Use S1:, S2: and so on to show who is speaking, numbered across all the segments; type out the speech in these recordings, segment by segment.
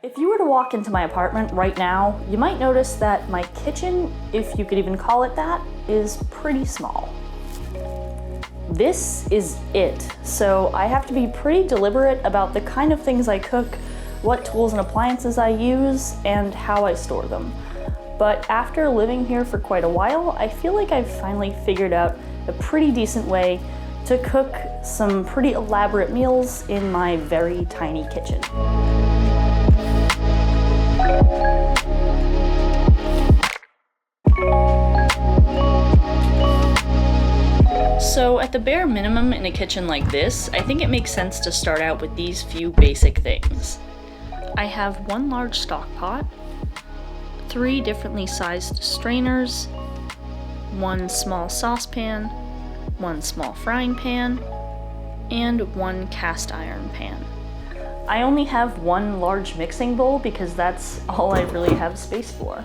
S1: If you were to walk into my apartment right now, you might notice that my kitchen, if you could even call it that, is pretty small. This is it, so I have to be pretty deliberate about the kind of things I cook, what tools and appliances I use, and how I store them. But after living here for quite a while, I feel like I've finally figured out a pretty decent way to cook some pretty elaborate meals in my very tiny kitchen. So at the bare minimum in a kitchen like this, I think it makes sense to start out with these few basic things. I have one large stock pot, 3 differently sized strainers, 1 small saucepan, 1 small frying pan, and 1 cast iron pan. I only have 1 large mixing bowl because that's all I really have space for.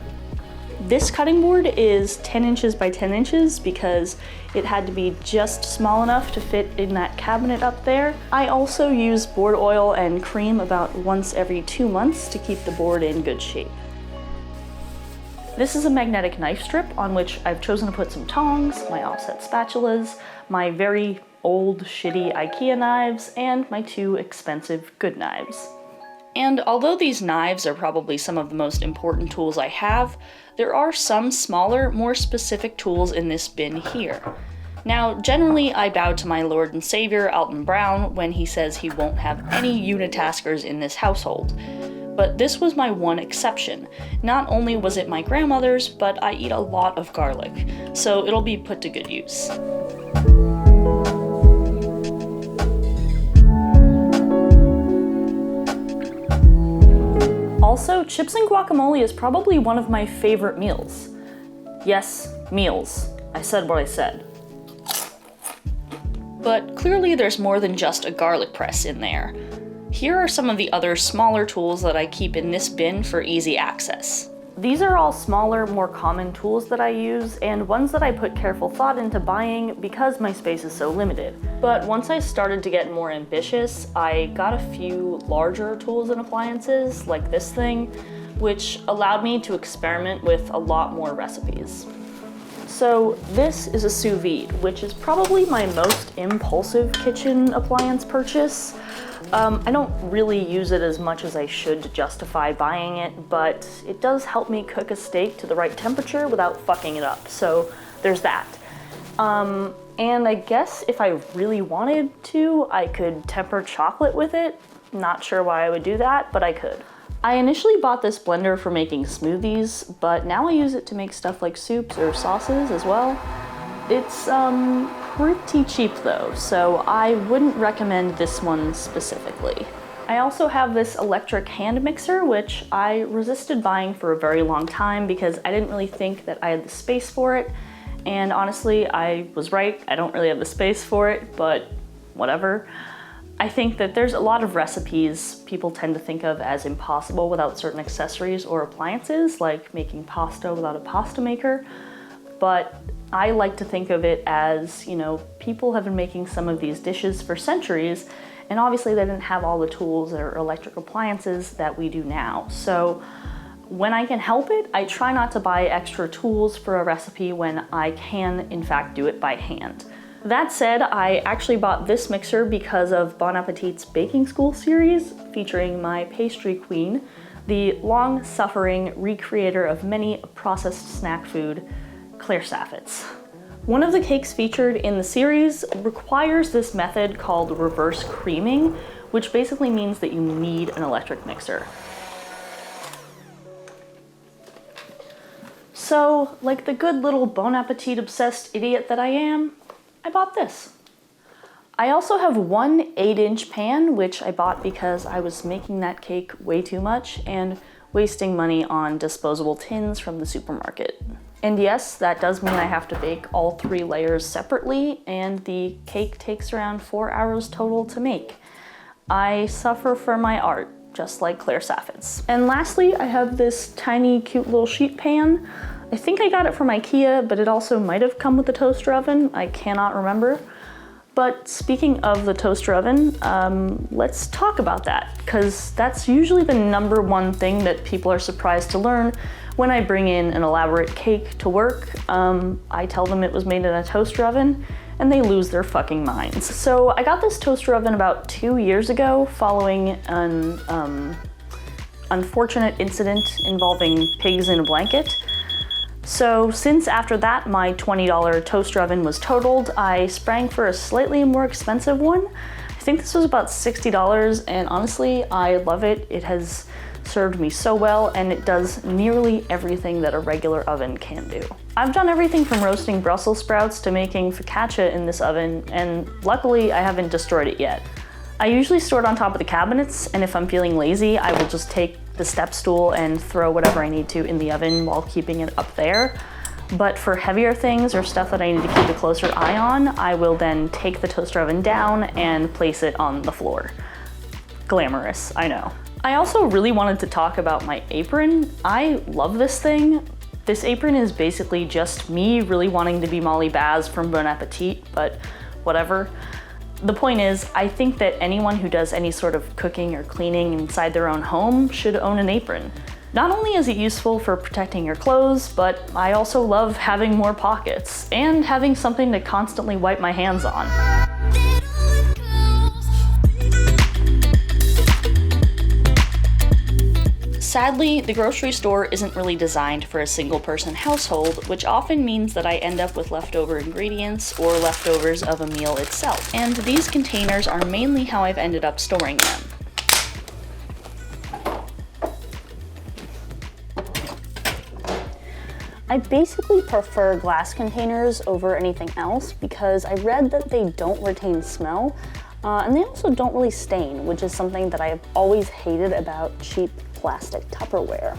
S1: This cutting board is 10 inches by 10 inches because it had to be just small enough to fit in that cabinet up there. I also use board oil and cream about once every 2 months to keep the board in good shape. This is a magnetic knife strip on which I've chosen to put some tongs, my offset spatulas, my very old shitty IKEA knives, and my 2 expensive good knives. And although these knives are probably some of the most important tools I have, there are some smaller, more specific tools in this bin here. Now, generally I bow to my Lord and Savior, Alton Brown, when he says he won't have any unitaskers in this household. But this was my one exception. Not only was it my grandmother's, but I eat a lot of garlic, so it'll be put to good use. Also, chips and guacamole is probably one of my favorite meals. Yes, meals. I said what I said. But clearly there's more than just a garlic press in there. Here are some of the other smaller tools that I keep in this bin for easy access. These are all smaller, more common tools that I use, and ones that I put careful thought into buying because my space is so limited. But once I started to get more ambitious, I got a few larger tools and appliances, like this thing, which allowed me to experiment with a lot more recipes. So this is a sous vide, which is probably my most impulsive kitchen appliance purchase. I don't really use it as much as I should to justify buying it, but it does help me cook a steak to the right temperature without fucking it up, so there's that. And I guess if I really wanted to, I could temper chocolate with it. Not sure why I would do that, but I could. I initially bought this blender for making smoothies, but now I use it to make stuff like soups or sauces as well. It's pretty cheap though, so I wouldn't recommend this one specifically. I also have this electric hand mixer, which I resisted buying for a very long time because I didn't really think that I had the space for it. And honestly, I was right, I don't really have the space for it, but whatever. I think that there's a lot of recipes people tend to think of as impossible without certain accessories or appliances, like making pasta without a pasta maker. But I like to think of it as, you know, people have been making some of these dishes for centuries, and obviously they didn't have all the tools or electric appliances that we do now. So when I can help it, I try not to buy extra tools for a recipe when I can, in fact, do it by hand. That said, I actually bought this mixer because of Bon Appetit's baking school series featuring my pastry queen, the long-suffering recreator of many processed snack food, Claire Saffitz. One of the cakes featured in the series requires this method called reverse creaming, which basically means that you need an electric mixer. So, like the good little Bon Appetit obsessed idiot that I am, I bought this. I also have one 8-inch pan, which I bought because I was making that cake way too much and wasting money on disposable tins from the supermarket. And yes, that does mean I have to bake all 3 layers separately, and the cake takes around 4 hours total to make. I suffer for my art, just like Claire Saffitz. And lastly, I have this tiny, cute little sheet pan. I think I got it from IKEA, but it also might have come with a toaster oven. I cannot remember. But speaking of the toaster oven, let's talk about that, because that's usually the number one thing that people are surprised to learn when I bring in an elaborate cake to work. I tell them it was made in a toaster oven, and they lose their fucking minds. So I got this toaster oven about 2 years ago following an unfortunate incident involving pigs in a blanket. So since after that my $20 toaster oven was totaled, I sprang for a slightly more expensive one. I think this was about $60, and honestly, I love it. It has served me so well, and it does nearly everything that a regular oven can do. I've done everything from roasting Brussels sprouts to making focaccia in this oven, and luckily I haven't destroyed it yet. I usually store it on top of the cabinets, and if I'm feeling lazy, I will just take the step stool and throw whatever I need to in the oven while keeping it up there. But for heavier things or stuff that I need to keep a closer eye on, I will then take the toaster oven down and place it on the floor. Glamorous, I know. I also really wanted to talk about my apron. I love this thing. This apron is basically just me really wanting to be Molly Baz from Bon Appetit, but whatever. The point is, I think that anyone who does any sort of cooking or cleaning inside their own home should own an apron. Not only is it useful for protecting your clothes, but I also love having more pockets and having something to constantly wipe my hands on. Sadly, the grocery store isn't really designed for a single-person household, which often means that I end up with leftover ingredients or leftovers of a meal itself. And these containers are mainly how I've ended up storing them. I basically prefer glass containers over anything else because I read that they don't retain smell, and they also don't really stain, which is something that I have always hated about cheap plastic Tupperware.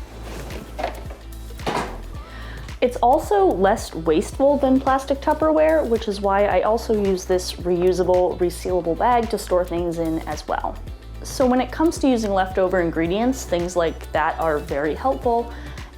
S1: It's also less wasteful than plastic Tupperware, which is why I also use this reusable, resealable bag to store things in as well. So when it comes to using leftover ingredients, things like that are very helpful.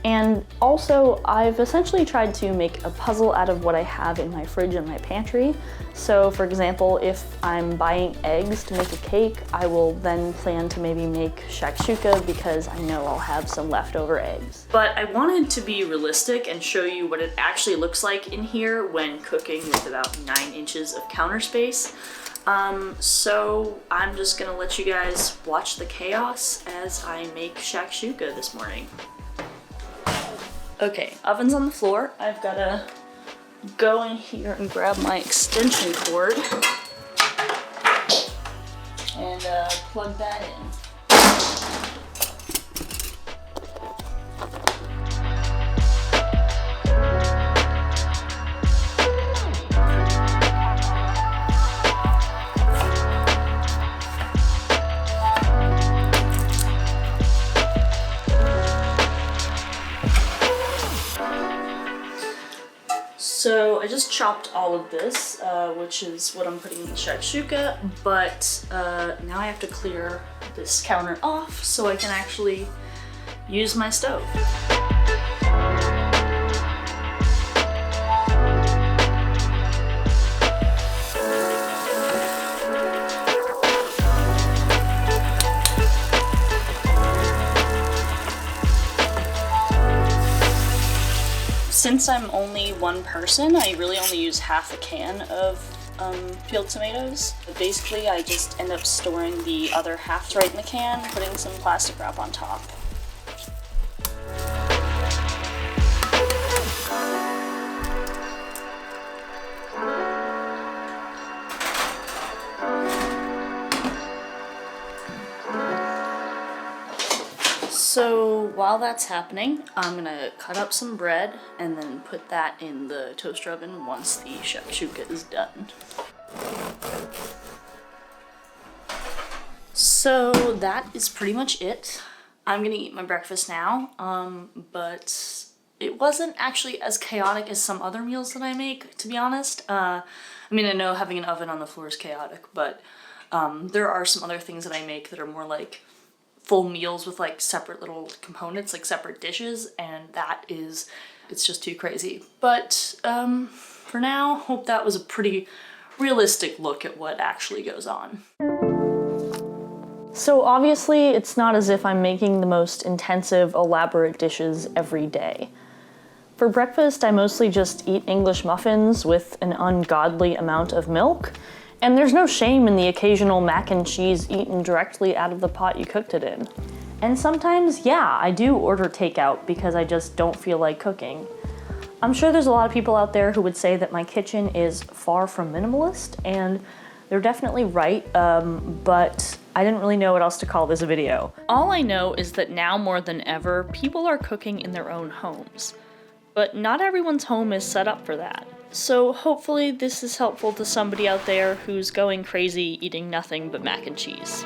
S1: And also, I've essentially tried to make a puzzle out of what I have in my fridge and my pantry. So for example, if I'm buying eggs to make a cake, I will then plan to maybe make shakshuka because I know I'll have some leftover eggs. But I wanted to be realistic and show you what it actually looks like in here when cooking with about 9 inches of counter space. So I'm just gonna let you guys watch the chaos as I make shakshuka this morning. Okay, oven's on the floor. I've gotta go in here and grab my extension cord and plug that in. So I just chopped all of this, which is what I'm putting in the shakshuka, but now I have to clear this counter off so I can actually use my stove. Since I'm only one person, I really only use half a can of peeled tomatoes. But basically, I just end up storing the other half right in the can, putting some plastic wrap on top. So while that's happening, I'm gonna cut up some bread and then put that in the toaster oven once the shakshuka is done. So that is pretty much it. I'm gonna eat my breakfast now, but it wasn't actually as chaotic as some other meals that I make, to be honest. I mean, I know having an oven on the floor is chaotic, but there are some other things that I make that are more like full meals with like separate little components, like separate dishes, and it's just too crazy. But for now, hope that was a pretty realistic look at what actually goes on. So obviously, it's not as if I'm making the most intensive, elaborate dishes every day. For breakfast, I mostly just eat English muffins with an ungodly amount of milk, and there's no shame in the occasional mac and cheese eaten directly out of the pot you cooked it in. And sometimes, yeah, I do order takeout because I just don't feel like cooking. I'm sure there's a lot of people out there who would say that my kitchen is far from minimalist, and they're definitely right, but I didn't really know what else to call this video. All I know is that now more than ever, people are cooking in their own homes. But not everyone's home is set up for that. So hopefully this is helpful to somebody out there who's going crazy eating nothing but mac and cheese.